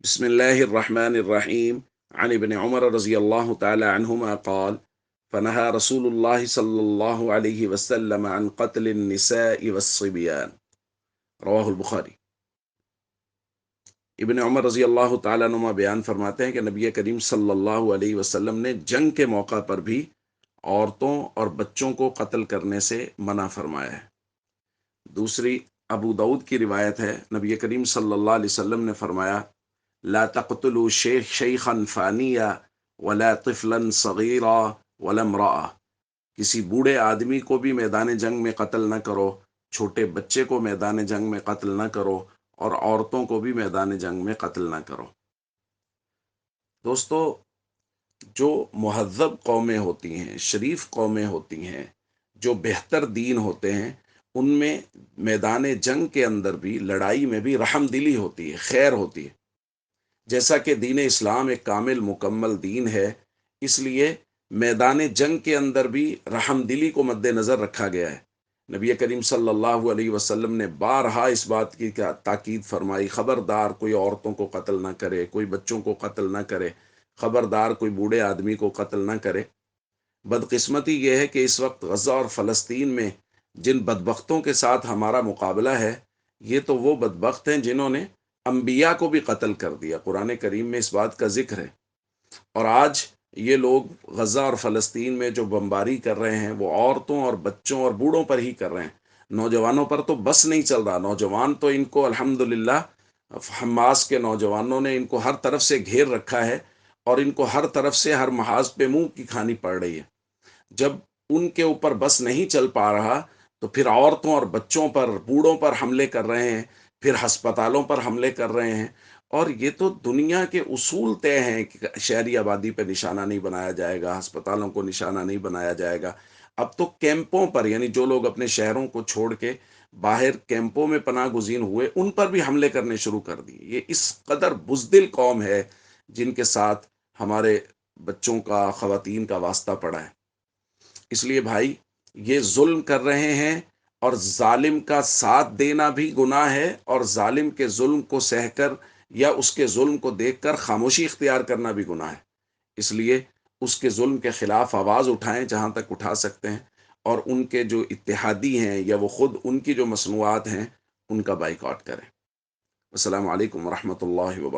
بسم الله الرحمن الرحيم. عن ابن عمر رضي الله تعالى عنهما قال: فنهى رسول الله صلى الله عليه وسلم عن قتل النساء والصبيان. رواہ البخاری۔ ابن عمر رضی اللہ تعالیٰ عنہما بیان فرماتے ہیں کہ نبی کریم صلی اللہ علیہ وسلم نے جنگ کے موقع پر بھی عورتوں اور بچوں کو قتل کرنے سے منع فرمایا ہے۔ دوسری ابو داؤد کی روایت ہے، نبی کریم صلی اللہ علیہ وسلم نے فرمایا: لا تقتلوا شیخا فانیا ولا طفلا صغیرا ولا امرأة۔ کسی بوڑھے آدمی کو بھی میدان جنگ میں قتل نہ کرو، چھوٹے بچے کو میدان جنگ میں قتل نہ کرو، اور عورتوں کو بھی میدان جنگ میں قتل نہ کرو۔ دوستو، جو مہذب قومیں ہوتی ہیں، شریف قومیں ہوتی ہیں، جو بہتر دین ہوتے ہیں، ان میں میدان جنگ کے اندر بھی، لڑائی میں بھی رحم دلی ہوتی ہے، خیر ہوتی ہے۔ جیسا کہ دین اسلام ایک کامل مکمل دین ہے، اس لیے میدان جنگ کے اندر بھی رحم دلی کو مد نظر رکھا گیا ہے۔ نبی کریم صلی اللہ علیہ وسلم نے بارہا اس بات کی تاکید فرمائی: خبردار کوئی عورتوں کو قتل نہ کرے، کوئی بچوں کو قتل نہ کرے، خبردار کوئی بوڑھے آدمی کو قتل نہ کرے۔ بدقسمتی یہ ہے کہ اس وقت غزہ اور فلسطین میں جن بدبختوں کے ساتھ ہمارا مقابلہ ہے، یہ تو وہ بدبخت ہیں جنہوں نے انبیاء کو بھی قتل کر دیا۔ قرآن کریم میں اس بات کا ذکر ہے۔ اور آج یہ لوگ غزہ اور فلسطین میں جو بمباری کر رہے ہیں، وہ عورتوں اور بچوں اور بوڑھوں پر ہی کر رہے ہیں۔ نوجوانوں پر تو بس نہیں چل رہا۔ نوجوان تو ان کو الحمدللہ حماس کے نوجوانوں نے ان کو ہر طرف سے گھیر رکھا ہے، اور ان کو ہر طرف سے ہر محاذ پہ منہ کی کھانی پڑ رہی ہے۔ جب ان کے اوپر بس نہیں چل پا رہا، تو پھر عورتوں اور بچوں پر، بوڑھوں پر حملے کر رہے ہیں، پھر ہسپتالوں پر حملے کر رہے ہیں۔ اور یہ تو دنیا کے اصول طے ہیں کہ شہری آبادی پہ نشانہ نہیں بنایا جائے گا، ہسپتالوں کو نشانہ نہیں بنایا جائے گا۔ اب تو کیمپوں پر، یعنی جو لوگ اپنے شہروں کو چھوڑ کے باہر کیمپوں میں پناہ گزین ہوئے، ان پر بھی حملے کرنے شروع کر دیے۔ یہ اس قدر بزدل قوم ہے جن کے ساتھ ہمارے بچوں کا، خواتین کا واسطہ پڑا ہے۔ اس لیے بھائی، یہ ظلم کر رہے ہیں، اور ظالم کا ساتھ دینا بھی گناہ ہے، اور ظالم کے ظلم کو سہ کر یا اس کے ظلم کو دیکھ کر خاموشی اختیار کرنا بھی گناہ ہے۔ اس لیے اس کے ظلم کے خلاف آواز اٹھائیں جہاں تک اٹھا سکتے ہیں، اور ان کے جو اتحادی ہیں یا وہ خود ان کی جو مصنوعات ہیں، ان کا بائیکاٹ کریں۔ السلام علیکم ورحمۃ اللہ وبرکاتہ۔